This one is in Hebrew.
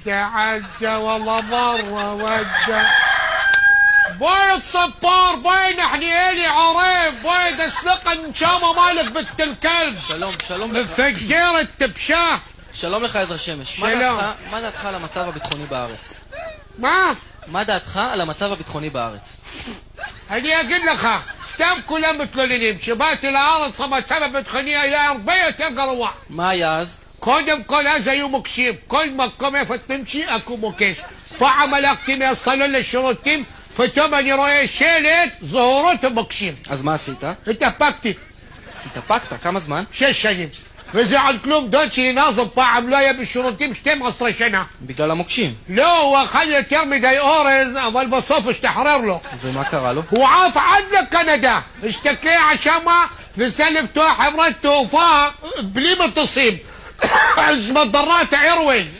عدى والله مرة ودى بويد صبار بويد حنيالي عريف بويد اسلق انشامة مالك بنت الكلب. שלום לך. מפגר التبشاه. שלום לך עזרא שמש. שלום. מה דעתך על המצב הביטחוני בארץ? מה דעתך על המצב הביטחוני בארץ? אני אגיד לך, סתם כולם מתלוננים. כשבאתי לארץ המצב הביטחוני היה הרבה יותר גרוע. מה היה אז? קודם כל אז היו מוקשים. כל מקום איפה תמשי אקו מוקש. פעם הלכתי מהסלון לשירותים, פתאום אני רואה שלט זהורות ומוקשים. אז מה עשית? התאפקתי. התאפקת? כמה זמן? 6 שנים. וזה על כלום. דוד שלי נאזם פעם לא היה בשירותים 12 שנה. בגלל המוקשים. לא, הוא אכל יותר מדי אורז, אבל בסוף השתחרר לו. ומה קרה לו? הוא עף עד לקנדה, השתקע שמה, ניסה לפתוח חברת תעופה בלי מטוסים. אז מטרת איירווייז.